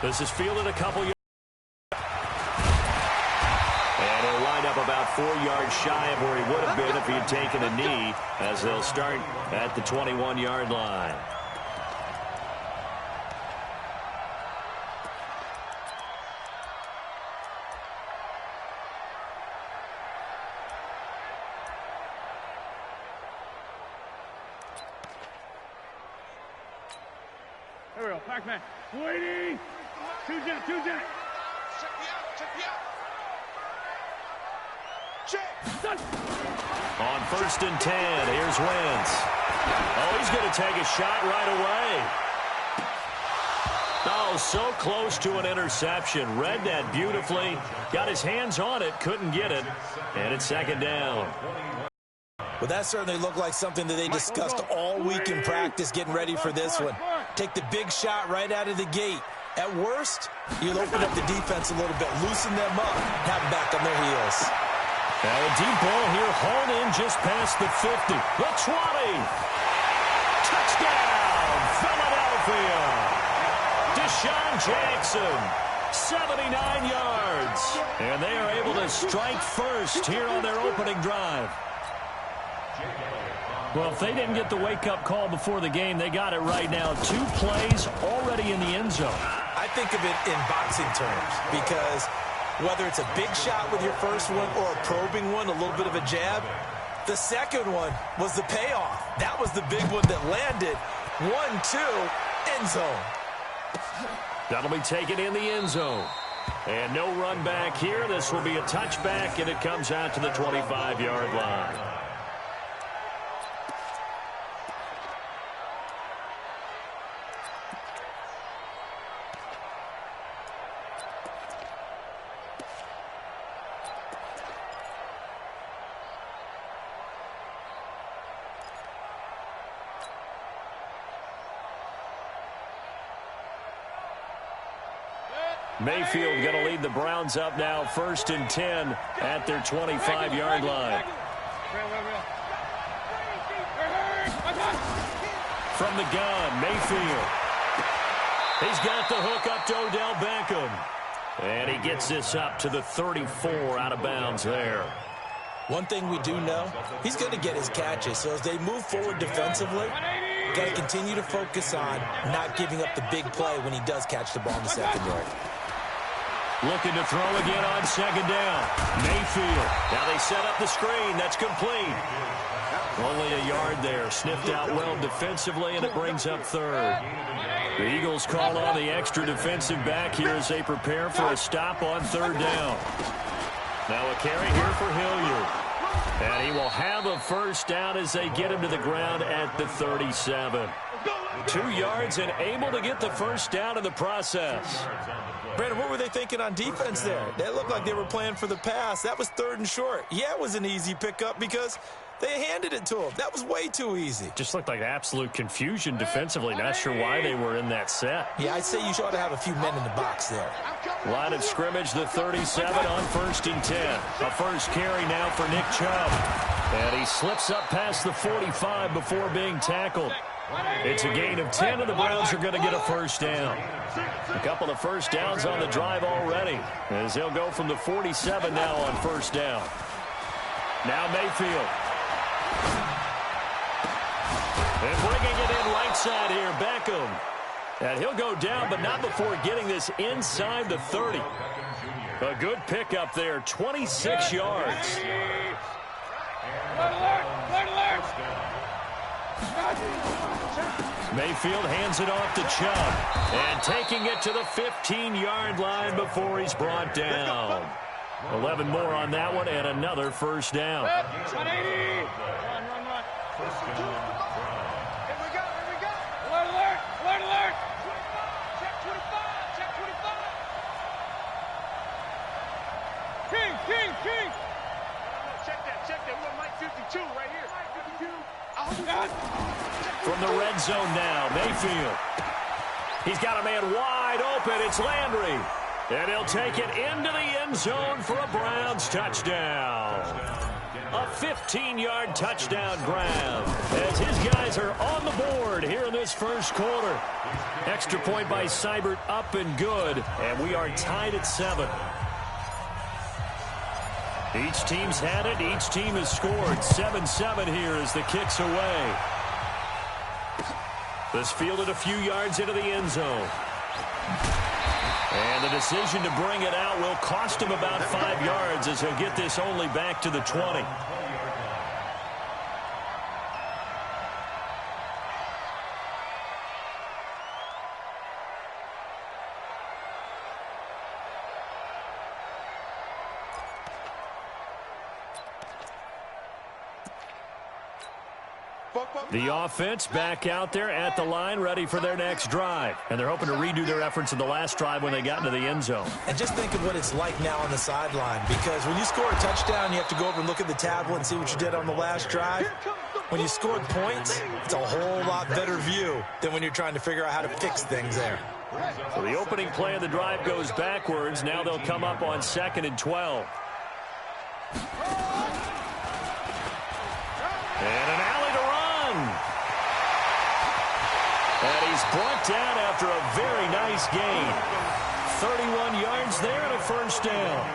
This is fielded a couple yards. And he'll wind up about 4 yards shy of where he would have been if he had taken a knee, as they'll start at the 21-yard line. Here we go, Pac-Man. Waiting. Two jet. Check me out. Check. On 1st and 10, here's Wentz. Oh, he's going to take a shot right away. Oh, so close to an interception. Read that beautifully. Got his hands on it, couldn't get it. And it's 2nd down. Well, that certainly looked like something that they discussed all week in practice getting ready for this one. Take the big shot right out of the gate. At worst, you'll open up the defense a little bit, loosen them up, have them back on their heels. Now a deep ball here, hauled in just past the 50. The 20. Touchdown, Philadelphia. Deshaun Jackson, 79 yards. And they are able to strike first here on their opening drive. Well, if they didn't get the wake-up call before the game, they got it right now. 2 plays already in the end zone. I think of it in boxing terms because whether it's a big shot with your first one or a probing one, a little bit of a jab, the second one was the payoff. That was the big one that landed. 1-2, end zone. That'll be taken in the end zone. And no run back here. This will be a touchback, and it comes out to the 25-yard line. Mayfield going to lead the Browns up now, 1st and 10 at their 25-yard line. From the gun, Mayfield. He's got the hook up to Odell Beckham. And he gets this up to the 34 out of bounds there. One thing we do know, he's going to get his catches. So as they move forward defensively, got to continue to focus on not giving up the big play when he does catch the ball in the secondary. Looking to throw again on 2nd down. Mayfield. Now they set up the screen. That's complete. Only a yard there. Sniffed out well defensively, and it brings up 3rd. The Eagles call on the extra defensive back here as they prepare for a stop on 3rd down. Now a carry here for Hilliard. And he will have a first down as they get him to the ground at the 37. 2 yards and able to get the first down in the process. Brandon, what were they thinking on defense there? They looked like they were playing for the pass. That was 3rd and short. Yeah, it was an easy pickup because they handed it to him. That was way too easy. Just looked like absolute confusion defensively. Not sure why they were in that set. Yeah, I'd say you ought to have a few men in the box there. Line of scrimmage, the 37 on 1st and 10. A first carry now for Nick Chubb. And he slips up past the 45 before being tackled. It's a gain of 10, and the Browns are going to get a first down. A couple of first downs on the drive already, as they'll go from the 47 now on 1st down. Now Mayfield. And bringing it in right side here, Beckham. And he'll go down, but not before getting this inside the 30. A good pickup there, 26 yards. Mayfield hands it off to Chubb. And taking it to the 15-yard line before he's brought down. 11 more on that one, and another first down. King. Check that. We're Mike 52 right here. From the red zone now, Mayfield. He's got a man wide open. It's Landry. And he'll take it into the end zone for a Browns touchdown. A 15-yard touchdown grab as his guys are on the board here in this first quarter. Extra point by Seibert up and good, and we are tied at 7. Each team's had it. Each team has scored. 7-7 here as the kick's away. This fielded a few yards into the end zone. And the decision to bring it out will cost him about 5 yards as he'll get this only back to the 20. The offense back out there at the line, ready for their next drive. And they're hoping to redo their efforts in the last drive when they got into the end zone. And just think of what it's like now on the sideline, because when you score a touchdown, you have to go over and look at the tablet and see what you did on the last drive. When you scored points, it's a whole lot better view than when you're trying to figure out how to fix things there. So the opening play of the drive goes backwards. Now they'll come up on 2nd and 12. And an alley to run. And he's brought down after a very nice gain. 31 yards there and a first down.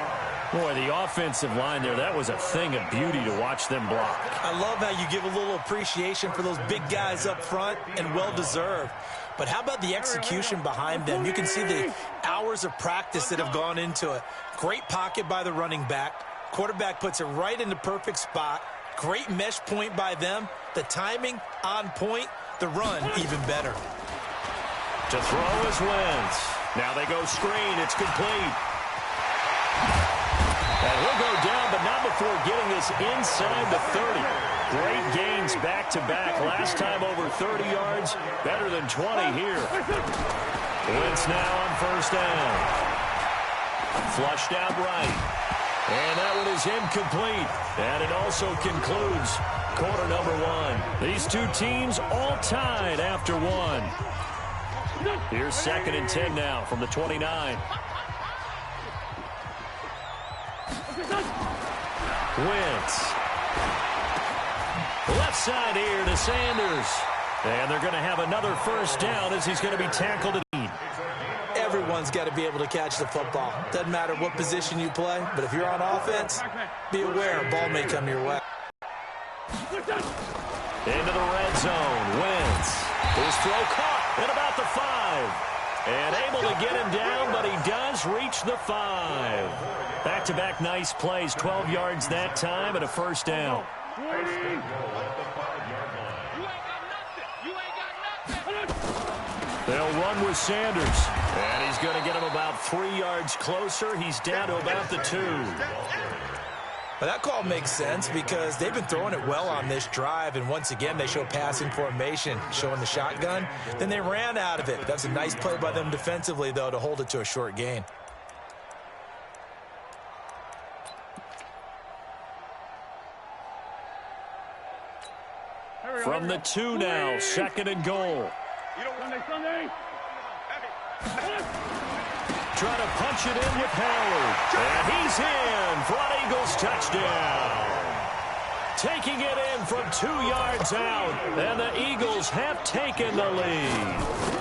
Boy, the offensive line there, that was a thing of beauty to watch them block. I love how you give a little appreciation for those big guys up front, and well-deserved. But how about the execution behind them? You can see the hours of practice that have gone into it. Great pocket by the running back. Quarterback puts it right in the perfect spot. Great mesh point by them. The timing on point. The run even better. To throw is Wentz. Now they go screen. It's complete. And he'll go down, but not before getting this inside the 30. Great gains back-to-back. Last time over 30 yards. Better than 20 here. Wentz now on first down. Flushed out right. And that one is incomplete. And it also concludes quarter number 1. These two teams all tied after 1. Here's 2nd and 10 now from the 29. Wentz. Left side here to Sanders. And they're going to have another first down as he's going to be tackled at 8. Everyone's got to be able to catch the football. Doesn't matter what position you play, but if you're on offense, be aware a ball may come your way. Into the red zone. Wentz. His throw caught at about the 5. And able to get him down, but he does reach the 5. Back-to-back nice plays. 12 yards that time and a first down. They'll run with Sanders. And he's going to get him about 3 yards closer. He's down to about the 2. Well, that call makes sense because they've been throwing it well on this drive, and once again they show passing formation, showing the shotgun. Then they ran out of it. That's a nice play by them defensively, though, to hold it to a short gain. From the 2 now, 2nd and goal. Sunday. Trying to punch it in with Howard. And he's in for an Eagles touchdown. Taking it in from 2 yards out. And the Eagles have taken the lead.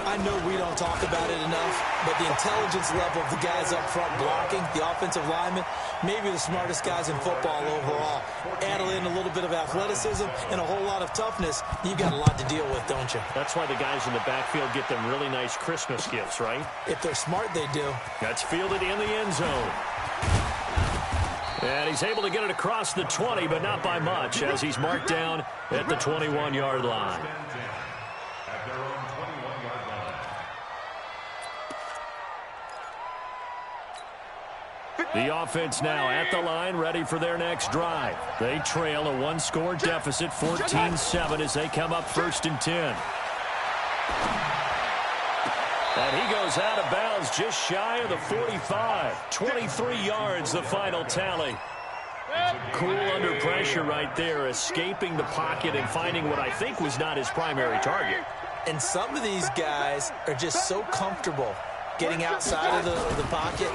I know we don't talk about it enough, but the intelligence level of the guys up front blocking, the offensive linemen, maybe the smartest guys in football overall. Add in a little bit of athleticism and a whole lot of toughness, you've got a lot to deal with, don't you? That's why the guys in the backfield get them really nice Christmas gifts, right? If they're smart, they do. That's fielded in the end zone. And he's able to get it across the 20, but not by much, as he's marked down at the 21-yard line. The offense now at the line, ready for their next drive. They trail a 1-score deficit, 14-7, as they come up 1st and 10. And he goes out of bounds just shy of the 45. 23 yards, the final tally. Cool under pressure right there, escaping the pocket and finding what I think was not his primary target. And some of these guys are just so comfortable getting outside of the pocket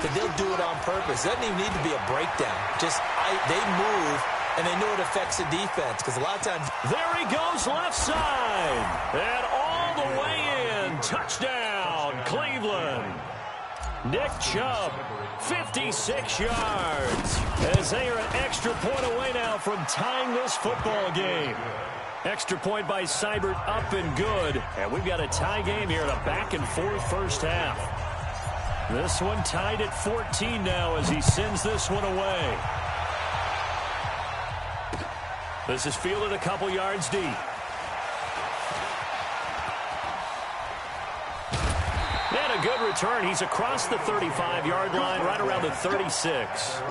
that they'll do it on purpose. It doesn't even need to be a breakdown. Just tight, they move, and they know it affects the defense because a lot of times. There he goes left side. And all the way in. Touchdown, Cleveland. Nick Chubb, 56 yards. As they are an extra point away now from tying this football game. Extra point by Seibert up and good. And we've got a tie game here in a back-and-forth first half. This one tied at 14 now as he sends this one away. This is fielded a couple yards deep. And a good return. He's across the 35-yard line, right around the 36.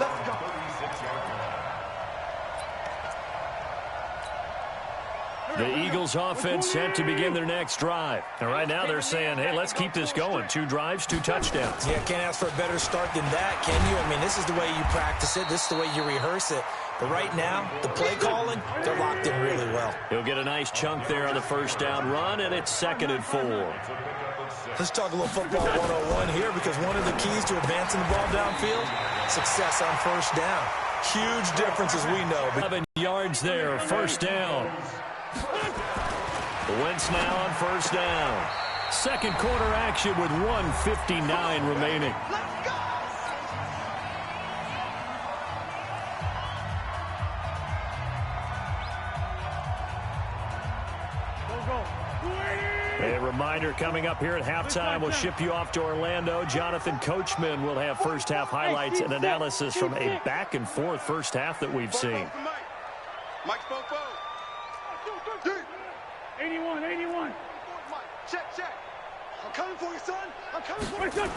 The Eagles offense set to begin their next drive. And right now they're saying, hey, let's keep this going. 2 drives, 2 touchdowns. Yeah, can't ask for a better start than that, can you? I mean, this is the way you practice it. This is the way you rehearse it. But right now, the play calling, they're locked in really well. He'll get a nice chunk there on the first down run, and it's 2nd and 4. Let's talk a little football 101 here because one of the keys to advancing the ball downfield, success on first down. Huge difference as we know. 11 yards there, first down. Wentz now on first down. Second quarter action with 1:59 remaining. A reminder coming up here at halftime. We'll ship you off to Orlando. Jonathan Coachman will have first half highlights and analysis from a back-and-forth first half that we've seen. 81. Check. I'm coming for you, son. I'm coming for you, son.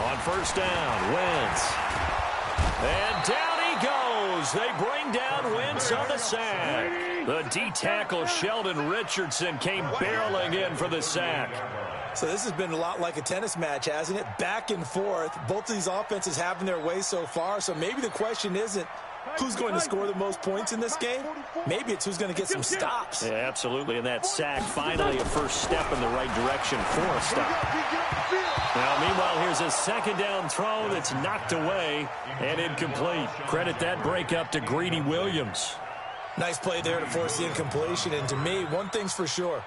On first down, Wentz. And down he goes. They bring down Wentz on the sack. The D-tackle Sheldon Richardson came barreling in for the sack. So this has been a lot like a tennis match, hasn't it? Back and forth. Both of these offenses having their way so far. So maybe the question isn't who's going to score the most points in this game. Maybe it's who's going to get some stops. Yeah, absolutely. And that sack, finally a first step in the right direction for a stop. Now, meanwhile, here's a second down throw that's knocked away and incomplete. Credit that breakup to Greedy Williams. Nice play there to force the incompletion. And to me, one thing's for sure.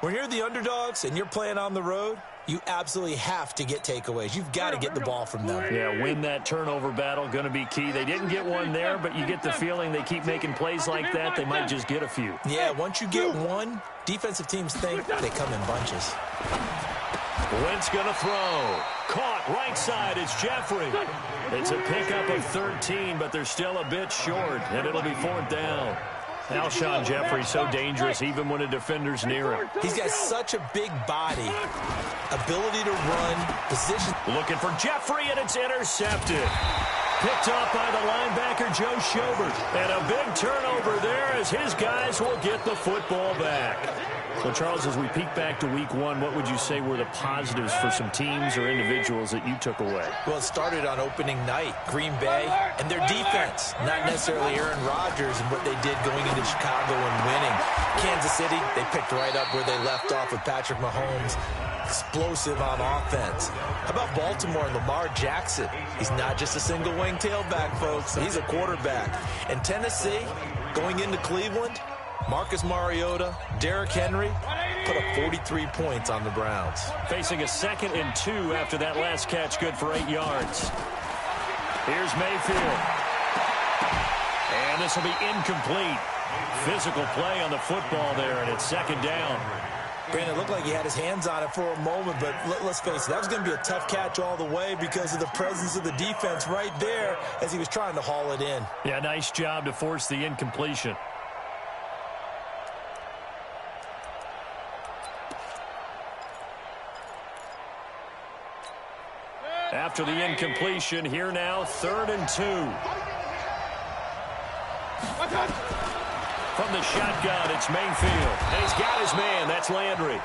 When you're the underdogs and you're playing on the road, you absolutely have to get takeaways. You've got to get the ball from them. Yeah, win that turnover battle, going to be key. They didn't get one there, but you get the feeling they keep making plays like that, they might just get a few. Yeah, once you get one, defensive teams think they come in bunches. Wentz going to throw. Caught right side. It's Jeffrey. It's a pickup of 13, but they're still a bit short, and it'll be 4th down. Alshon Jeffrey so dangerous even when a defender's near him. He's got such a big body, ability to run, position. Looking for Jeffrey, and it's intercepted. Picked off by the linebacker, Joe Schobert. And a big turnover there as his guys will get the football back. So, Charles, as we peek back to week 1, what would you say were the positives for some teams or individuals that you took away? Well, it started on opening night. Green Bay and their defense, not necessarily Aaron Rodgers and what they did going into Chicago and winning. Kansas City, they picked right up where they left off with Patrick Mahomes. Explosive on offense. How about Baltimore and Lamar Jackson? He's not just a single-wing tailback, folks. He's a quarterback. And Tennessee, going into Cleveland, Marcus Mariota, Derrick Henry put up 43 points on the Browns. Facing a 2nd and 2 after that last catch, good for 8 yards. Here's Mayfield. And this will be incomplete. Physical play on the football there, and it's 2nd down. Brandon, it looked like he had his hands on it for a moment, but let's face it, that was going to be a tough catch all the way because of the presence of the defense right there as he was trying to haul it in. Yeah, nice job to force the incompletion. After the incompletion, here now, 3rd and 2. From the shotgun, it's Mayfield. And he's got his man. That's Landry.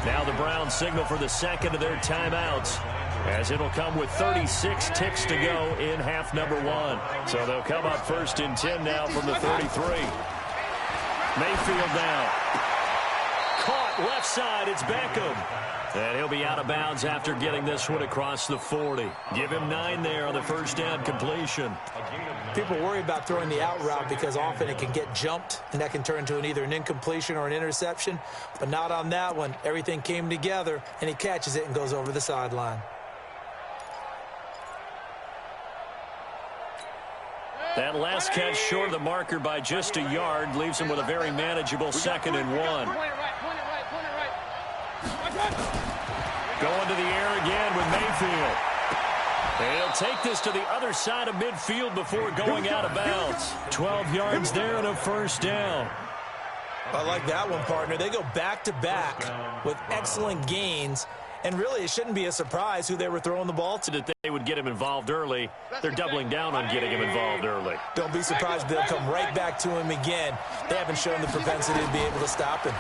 Now the Browns signal for the 2nd of their timeouts, as it'll come with 36 ticks to go in half number 1. So they'll come up 1st and 10 now from the 33. Mayfield now. Caught left side. It's Beckham. And he'll be out of bounds after getting this one across the 40. Give him 9 there on the first down completion. People worry about throwing the out route because often it can get jumped, and that can turn into either an incompletion or an interception. But not on that one. Everything came together, and he catches it and goes over the sideline. That last catch short of the marker by just a yard leaves him with a very manageable 2nd and 1. Going to the air again with Mayfield. And he'll take this to the other side of midfield before going out of bounds. 12 yards there and a first down. I like that one, partner. They go back-to-back with excellent gains. And really, it shouldn't be a surprise who they were throwing the ball to. That they would get him involved early. They're doubling down on getting him involved early. Don't be surprised they'll come right back to him again. They haven't shown the propensity to be able to stop him.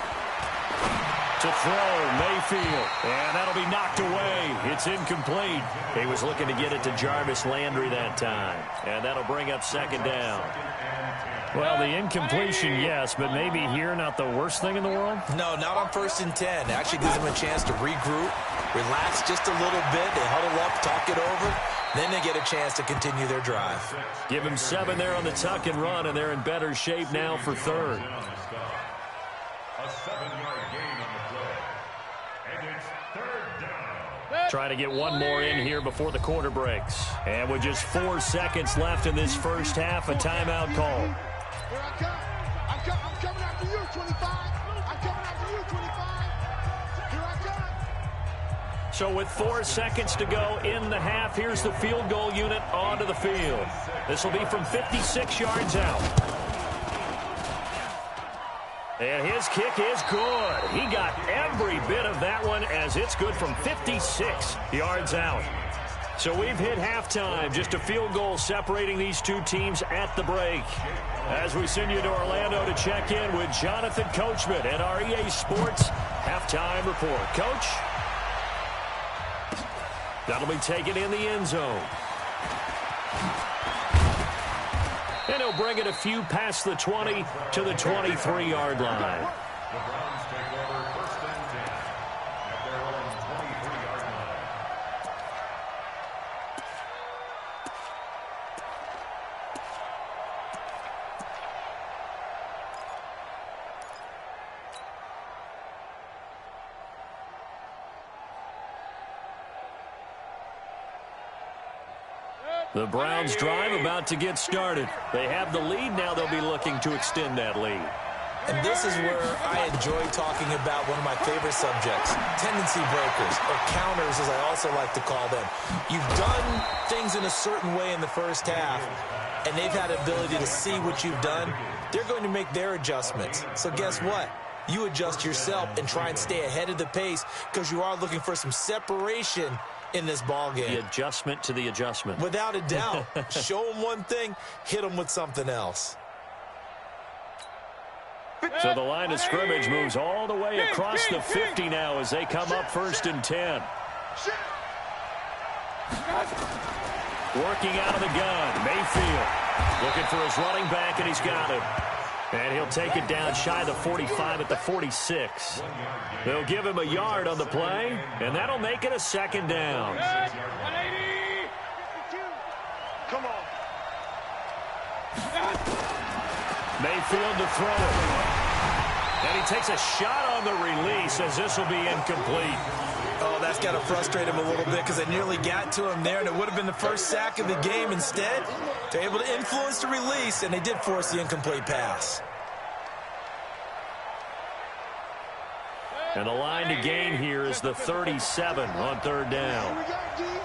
To throw, Mayfield. And that'll be knocked away. It's incomplete. He was looking to get it to Jarvis Landry that time. And that'll bring up 2nd down. Well, the incompletion, yes, but maybe here not the worst thing in the world? No, not on 1st and 10. It actually gives them a chance to regroup, relax just a little bit. They huddle up, talk it over. Then they get a chance to continue their drive. Give him 7 there on the tuck and run, and they're in better shape now for 3rd. A 7-yard gain on the play. And it's 3rd down. Trying to get one more in here before the quarter breaks. And with just 4 seconds left in this first half, a timeout call. Here I come. I'm coming after you, 25. I'm coming after you, 25. Here I come. So with 4 seconds to go in the half, here's the field goal unit onto the field. This will be from 56 yards out. And his kick is good. He got every bit of that one as it's good from 56 yards out. So we've hit halftime. Just a field goal separating these two teams at the break. As we send you to Orlando to check in with Jonathan Coachman at our EA Sports Halftime Report. Coach? That'll be taken in the end zone. And he'll bring it a few past the 20 to the 23-yard line. The Browns take over 1st and 10 at their own 23-yard line. The Browns drive about to get started. They have the lead. Now they'll be looking to extend that lead. And this is where I enjoy talking about one of my favorite subjects, tendency breakers, or counters as I also like to call them. You've done things in a certain way in the first half, and they've had the ability to see what you've done. They're going to make their adjustments. So guess what? You adjust yourself and try and stay ahead of the pace because you are looking for some separation in this ball game. The adjustment to the adjustment. Without a doubt. Show them one thing, hit them with something else. So the line of scrimmage moves all the way across the 50 now as they come up 1st and 10. Working out of the gun, Mayfield looking for his running back, and he's got him. And he'll take it down shy of the 45 at the 46. They'll give him a yard on the play, and that'll make it a 2nd down. 180. Come on. Mayfield to throw it. And he takes a shot on the release as this will be incomplete. Oh, that's got to frustrate him a little bit because they nearly got to him there, and it would have been the first sack of the game. Instead, they're able to influence the release, and they did force the incomplete pass. And the line to gain here is the 37 on 3rd down. Here we go, D. Run.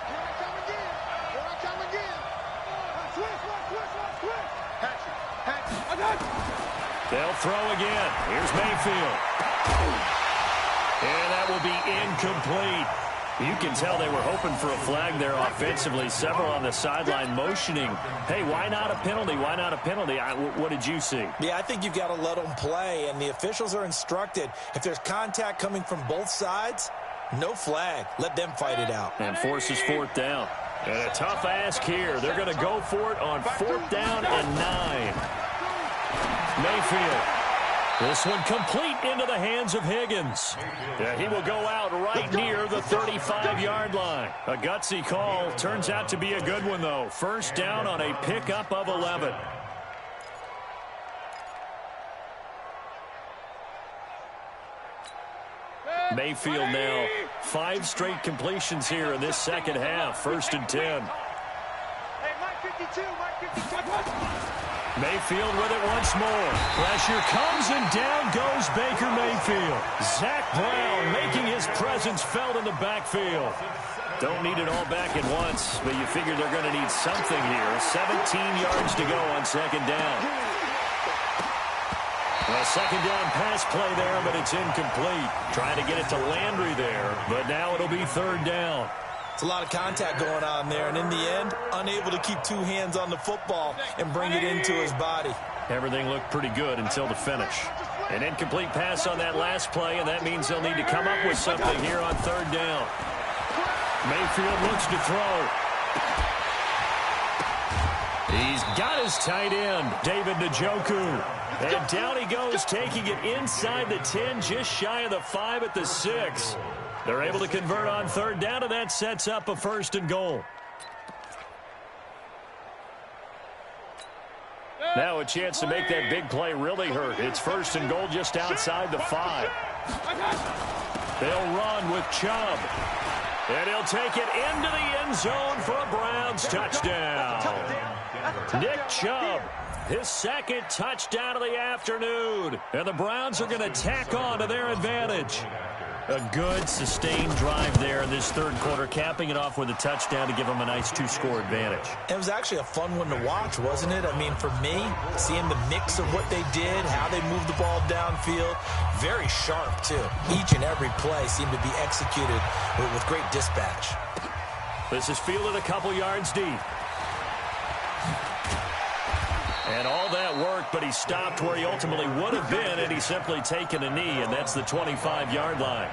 Here I come again. Here I come again. Switch. Hatch. They'll throw again. Here's Mayfield. And that will be incomplete. You can tell they were hoping for a flag there offensively. Several on the sideline motioning. Hey, why not a penalty? Why not a penalty? What did you see? Yeah, I think you've got to let them play, and the officials are instructed. If there's contact coming from both sides, no flag. Let them fight it out. And forces 4th down. And a tough ask here. They're going to go for it on 4th down and 9. Mayfield This one complete into the hands of Higgins. Yeah, he will go out right near the 35-yard line. A gutsy call. Turns out to be a good one, though. First down on a pickup of 11. Mayfield now 5 straight completions here in this second half. 1st and 10. Mayfield with it once more. Pressure comes and down goes Baker Mayfield. Zach Brown making his presence felt in the backfield. Don't need it all back at once, but you figure they're going to need something here. 17 yards to go on 2nd down. A 2nd down pass play there, but it's incomplete. Trying to get it to Landry there, but now it'll be 3rd down. It's a lot of contact going on there, and in the end, unable to keep 2 hands on the football and bring it into his body. Everything looked pretty good until the finish. An incomplete pass on that last play, and that means they'll need to come up with something here on 3rd down. Mayfield looks to throw. He's got his tight end, David Njoku. And down he goes, taking it inside the 10, just shy of the 5 at the 6. They're able to convert on 3rd down, and that sets up a 1st and goal. Now a chance to make that big play really hurt. It's 1st and goal just outside the 5. They'll run with Chubb. And he'll take it into the end zone for a Browns touchdown. Nick Chubb, his 2nd touchdown of the afternoon. And the Browns are going to tack on to their advantage. A good, sustained drive there in this 3rd quarter, capping it off with a touchdown to give them a nice 2-score advantage. It was actually a fun one to watch, wasn't it? I mean, for me, seeing the mix of what they did, how they moved the ball downfield, very sharp, too. Each and every play seemed to be executed with great dispatch. This is fielded a couple yards deep. And all that worked, but he stopped where he ultimately would have been, and he's simply taken a knee, and that's the 25-yard line.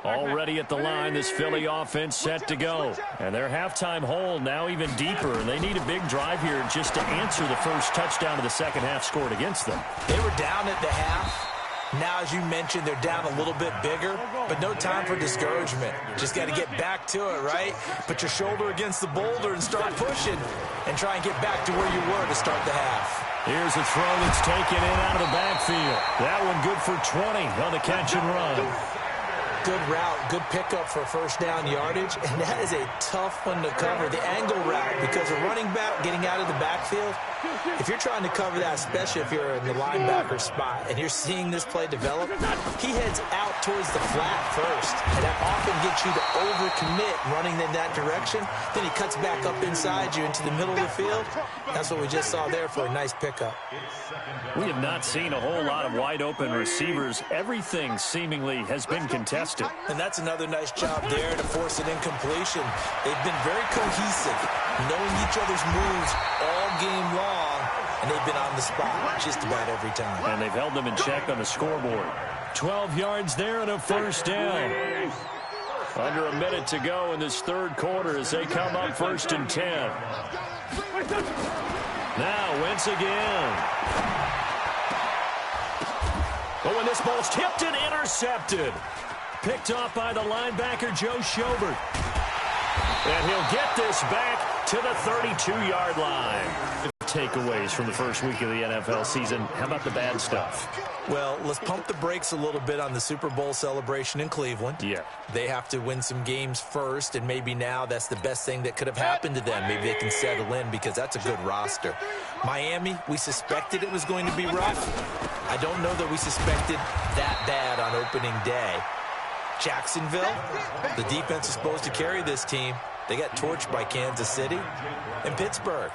Already at the line, this Philly offense set to go. And their halftime hole now even deeper, and they need a big drive here just to answer the first touchdown of the second half scored against them. They were down at the half. Now, as you mentioned, they're down a little bit bigger, but no time for discouragement. Just got to get back to it, right? Put your shoulder against the boulder and start pushing and try and get back to where you were to start the half. Here's a throw that's taken in out of the backfield. That one good for 20 on the catch and run. Good route, good pickup for 1st down yardage, and that is a tough one to cover. The angle route, because a running back getting out of the backfield, if you're trying to cover that, especially if you're in the linebacker spot, and you're seeing this play develop, he heads out towards the flat first, and that often gets you to overcommit running in that direction. Then he cuts back up inside you into the middle of the field. That's what we just saw there for a nice pickup. We have not seen a whole lot of wide-open receivers. Everything seemingly has been contested. And that's another nice job there to force an incompletion. They've been very cohesive, knowing each other's moves all game long, and they've been on the spot just about every time. And they've held them in check on the scoreboard. 12 yards there and a 1st down. Under a minute to go in this 3rd quarter as they come up 1st and 10. Now Wentz again. But when this ball's tipped and intercepted. Picked off by the linebacker, Joe Schobert. And he'll get this back to the 32-yard line. Takeaways from the first week of the NFL season. How about the bad stuff? Well, let's pump the brakes a little bit on the Super Bowl celebration in Cleveland. Yeah. They have to win some games first, and maybe now that's the best thing that could have happened to them. Maybe they can settle in because that's a good roster. Miami, we suspected it was going to be rough. I don't know that we suspected that bad on opening day. Jacksonville, the defense is supposed to carry this team. They got torched by Kansas City. And Pittsburgh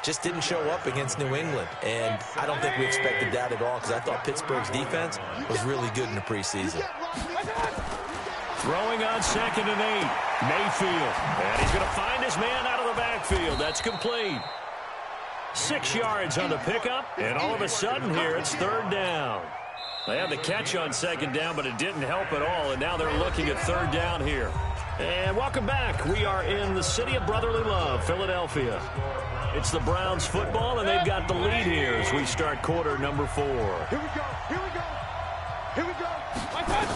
just didn't show up against New England. And I don't think we expected that at all because I thought Pittsburgh's defense was really good in the preseason. Throwing on 2nd and 8. Mayfield. And he's going to find his man out of the backfield. That's complete. 6 yards on the pickup, and all of a sudden here it's third down. They had the catch on second down, but it didn't help at all, and now they're looking at third down here. And welcome back. We are in the city of brotherly love, Philadelphia. It's the Browns football, and they've got the lead here as we start quarter number 4. Here we go. Here we go. Here we go. My touch.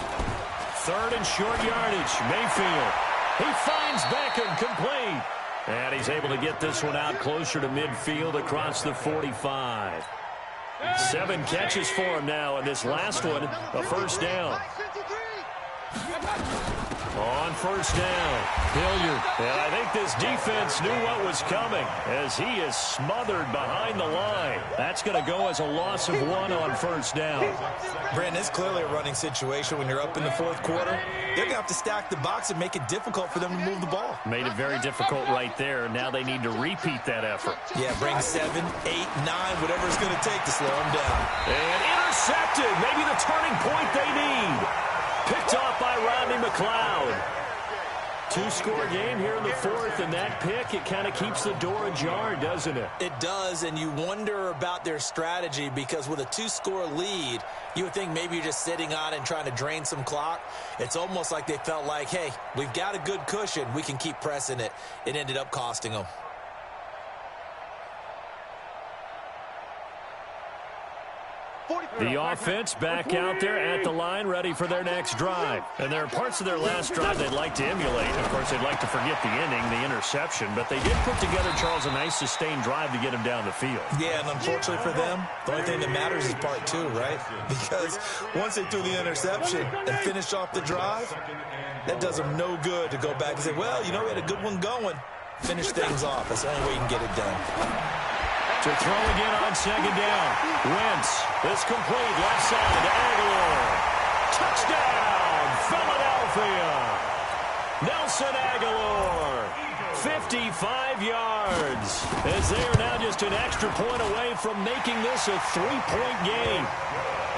Third and short yardage. Mayfield. He finds Beckham, complete. And he's able to get this one out closer to midfield across the 45. 7 catches for him now, and this last one, a first down. On first down, Hilliard. And I think this defense knew what was coming as he is smothered behind the line. That's going to go as a loss of 1 on first down. Brandon, it's clearly a running situation when you're up in the fourth quarter. They're going to have to stack the box and make it difficult for them to move the ball. Made it very difficult right there. Now they need to repeat that effort. Yeah, bring 7, 8, 9, whatever it's going to take to slow them down. And intercepted. Maybe the turning point they need. Picked off by Rodney McLeod. 2-score game here in the fourth, and that pick, it kind of keeps the door ajar, doesn't it? It does, and you wonder about their strategy because with a 2-score lead, you would think maybe you're just sitting on it and trying to drain some clock. It's almost like they felt like, hey, we've got a good cushion. We can keep pressing it. It ended up costing them. The offense back out there at the line, ready for their next drive. And there are parts of their last drive they'd like to emulate. Of course, they'd like to forget the ending, the interception. But they did put together, Charles, a nice sustained drive to get him down the field. Yeah, and unfortunately for them, the only thing that matters is part 2, right? Because once they threw the interception and finished off the drive, that does them no good to go back and say, well, you know, we had a good one going. Finish things off. That's the only way you can get it done. To throw again on second down. Wentz is complete. Left side to Aguilar. Touchdown, Philadelphia. Nelson Aguilar, 55 yards. As they are now just an extra point away from making this a 3-point game.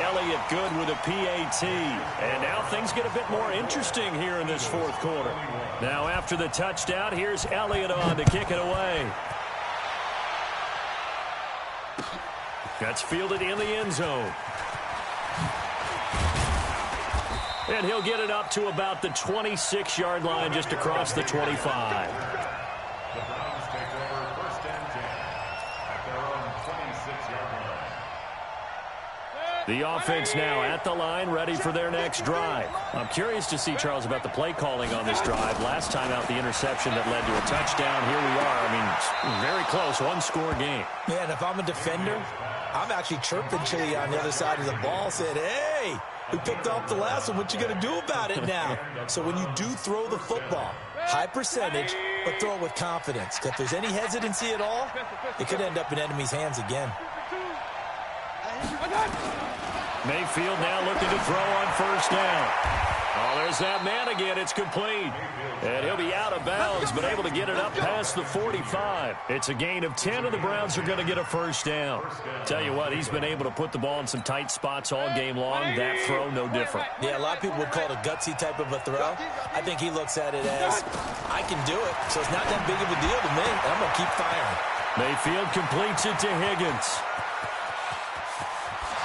Elliott good with a PAT. And now things get a bit more interesting here in this fourth quarter. Now after the touchdown, here's Elliott on to kick it away. That's fielded in the end zone. And he'll get it up to about the 26-yard line just across the 25. The Browns take over first and 10 at their own 26-yard line. The offense now at the line, ready for their next drive. I'm curious to see, Charles, about the play calling on this drive. Last time out, the interception that led to a touchdown. Here we are. I mean, very close, 1-score game. Yeah, and if I'm a defender, I'm actually chirping Chili on the other side of the ball, saying, hey, we picked off the last one. What you going to do about it now? So when you do throw the football, high percentage, but throw it with confidence. If there's any hesitancy at all, it could end up in enemy's hands again. Mayfield now looking to throw on first down. Oh, there's that man again. It's complete. And he'll be out of bounds, but able to get it up past the 45. It's a gain of 10, and the Browns are going to get a first down. Tell you what, he's been able to put the ball in some tight spots all game long. That throw, no different. Yeah, a lot of people would call it a gutsy type of a throw. I think he looks at it as, I can do it, so it's not that big of a deal to me, and I'm going to keep firing. Mayfield completes it to Higgins.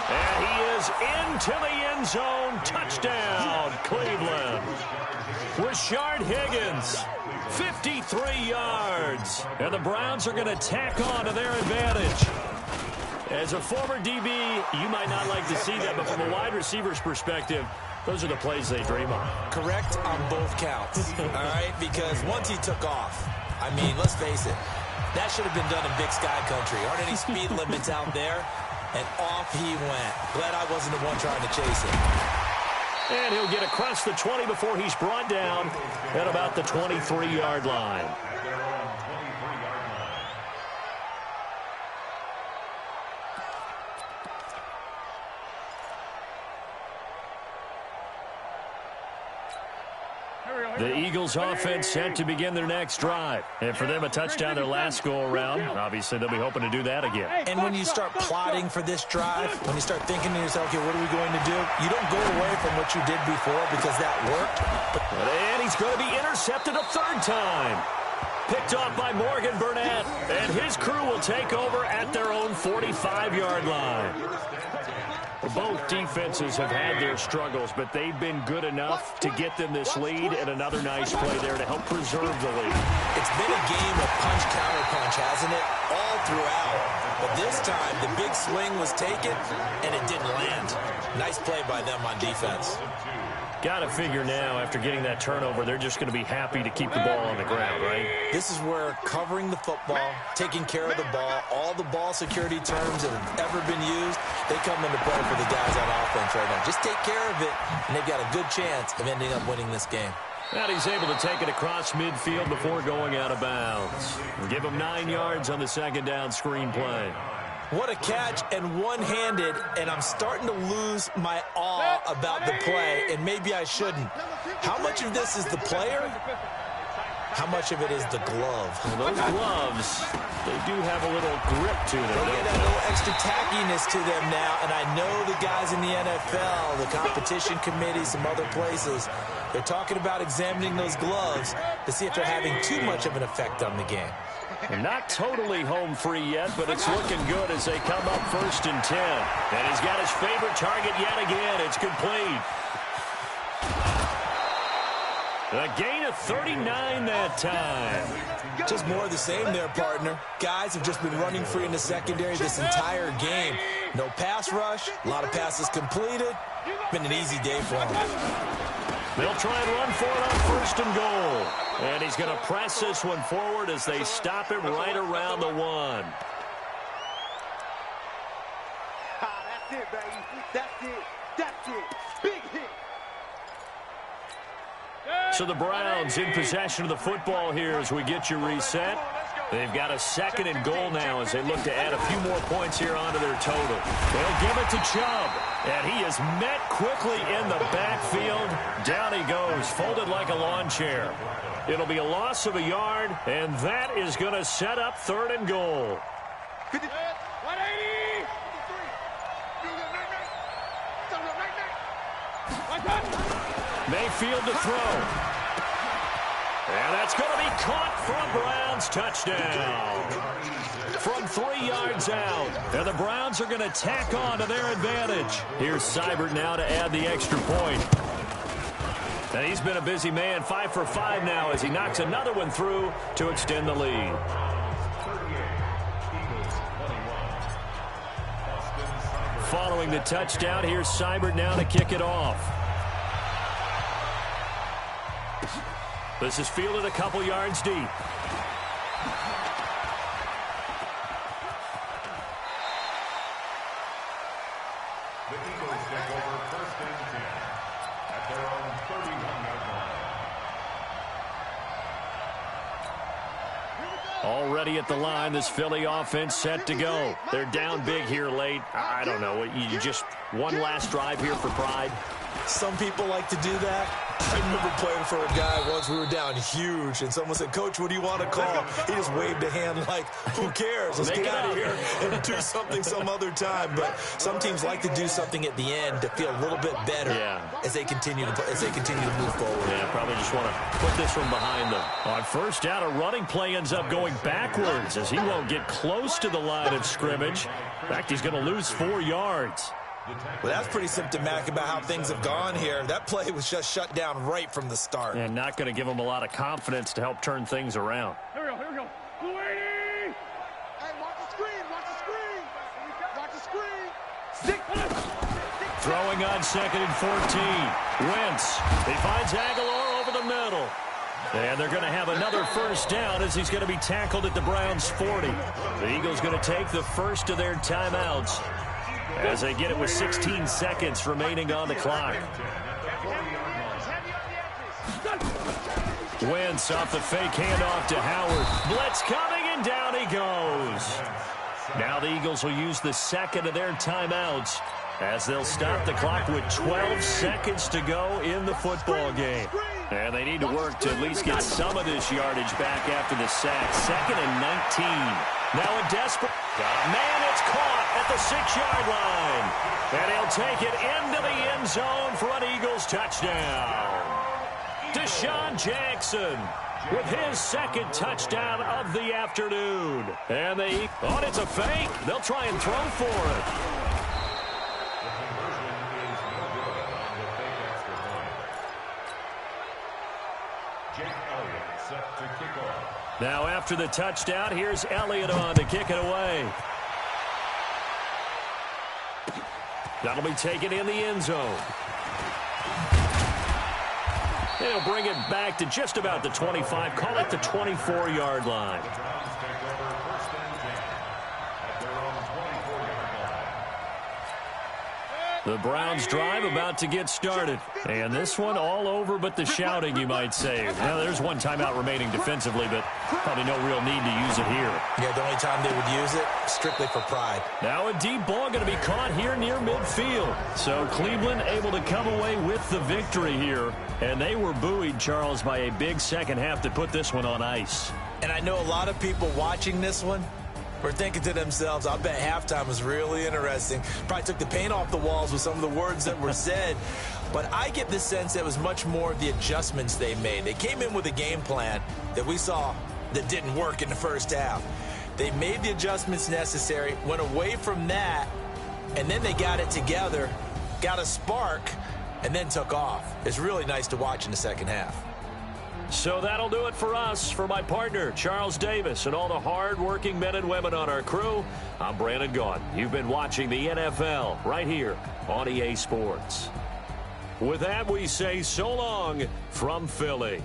And he is into the end zone. Touchdown, Cleveland. Rashard Higgins, 53 yards. And the Browns are going to tack on to their advantage. As a former DB, you might not like to see that, but from a wide receiver's perspective, those are the plays they dream of. Correct on both counts, all right? Because once he took off, I mean, let's face it, that should have been done in Big Sky Country. Aren't any speed limits out there? And off he went. Glad I wasn't the one trying to chase him. And he'll get across the 20 before he's brought down at about the 23-yard line. The Eagles offense set to begin their next drive. And for them, a touchdown their last go-around. Obviously, they'll be hoping to do that again. And when you start plotting for this drive, when you start thinking to yourself, okay, what are we going to do? You don't go away from what you did before because that worked. And he's going to be intercepted a third time. Picked off by Morgan Burnett, and his crew will take over at their own 45-yard line. Both defenses have had their struggles, but they've been good enough to get them this lead, and another nice play there to help preserve the lead. It's been a game of punch-counter-punch, hasn't it? All throughout. But this time, the big swing was taken, and it didn't land. Nice play by them on defense. Got to figure now, after getting that turnover, they're just going to be happy to keep the ball on the ground, right? This is where covering the football, taking care of the ball, all the ball security terms that have ever been used, they come into play for the guys on offense right now. Just take care of it, and they've got a good chance of ending up winning this game. And he's able to take it across midfield before going out of bounds. Give him 9 yards on the second down screen play. What a catch, and one-handed, and I'm starting to lose my awe about the play, and maybe I shouldn't. How much of this is the player? How much of it is the glove? Well, those gloves, they do have a little grip to them. They get a little extra tackiness to them now, and I know the guys in the NFL, the competition committee, some other places, they're talking about examining those gloves to see if they're having too much of an effect on the game. They're not totally home free yet, but it's looking good as they come up 1st and 10. And he's got his favorite target yet again. It's complete. A gain of 39 that time. Just more of the same there, partner. Guys have just been running free in the secondary this entire game. No pass rush, a lot of passes completed. Been an easy day for them. They'll try and run for it on 1st and goal. And he's going to press this one forward as they stop him right around the 1. That's it, baby. That's it. That's it. Big hit. So the Browns in possession of the football here as we get you reset. They've got a 2nd and goal now as they look to add a few more points here onto their total. They'll give it to Chubb, and he is met quickly in the backfield. Down he goes, folded like a lawn chair. It'll be a loss of a yard, and that is going to set up 3rd and goal. 180! Mayfield to throw. And that's going to be caught for a Browns touchdown. From 3 yards out. And the Browns are going to tack on to their advantage. Here's Seibert now to add the extra point. And he's been a busy man, 5 for 5 now as he knocks another one through to extend the lead. Following the touchdown, here's Seibert now to kick it off. This is fielded a couple yards deep. The Eagles take over 1st and 10 at their own 31-yard line. Already at the line, this Philly offense set to go. They're down big here late. I don't know. You just one last drive here for pride. Some people like to do that. I remember playing for a guy once. We were down huge, and someone said, "Coach, what do you want to call?" He just waved a hand like, "Who cares? Let's get out of here and do something some other time." But some teams like to do something at the end to feel a little bit better as they continue to move forward. Yeah, probably just want to put this one behind them. On 1st down, a running play ends up going backwards as he won't get close to the line of scrimmage. In fact, he's going to lose 4 yards. Well, that's pretty symptomatic about how things have gone here. That play was just shut down right from the start. And not going to give him a lot of confidence to help turn things around. Here we go, here we go. 280! Hey, watch the screen, watch the screen. Watch the screen. Throwing on 2nd and 14. Wentz. He finds Aguilar over the middle. And they're going to have another 1st down as he's going to be tackled at the Browns' 40. The Eagles going to take the first of their timeouts as they get it with 16 seconds remaining on the clock. Wentz off the fake handoff to Howard. Blitz coming, and down he goes. Now the Eagles will use the 2nd of their timeouts as they'll stop the clock with 12 seconds to go in the football game. And they need to work to at least get some of this yardage back after the sack. 2nd and 19. Now a desperate... Got a man, it's caught at the 6-yard line. And he'll take it into the end zone for an Eagles touchdown. Deshaun Jackson. with his second touchdown of the afternoon. And it's a fake. They'll try and throw for it. The conversion is no good on the fake extra point. Jake Elliott set to kick off. Now after the touchdown, here's Elliott on to kick it away. That'll be taken in the end zone. They'll bring it back to just about the 25, call it the 24-yard line. The Browns take over first and 10 at their own 24-yard line. The Browns drive about to get started. And this one all over but the shouting, you might say. Now, there's one timeout remaining defensively, but probably no real need to use it here. Yeah, the only time they would use it, strictly for pride. Now a deep ball going to be caught here near midfield. So Cleveland able to come away with the victory here. And they were buoyed, Charles, by a big second half that put this one on ice. And I know a lot of people watching this one were thinking to themselves, I bet halftime was really interesting. Probably took the paint off the walls with some of the words that were said. But I get the sense that it was much more of the adjustments they made. They came in with a game plan that we saw that didn't work in the first half. They made the adjustments necessary, went away from that, and then they got it together, got a spark, and then took off. It's really nice to watch in the second half. So that'll do it for us. For my partner, Charles Davis, and all the hard-working men and women on our crew, I'm Brandon Gaudin. You've been watching the NFL right here on EA Sports. With that, we say so long from Philly.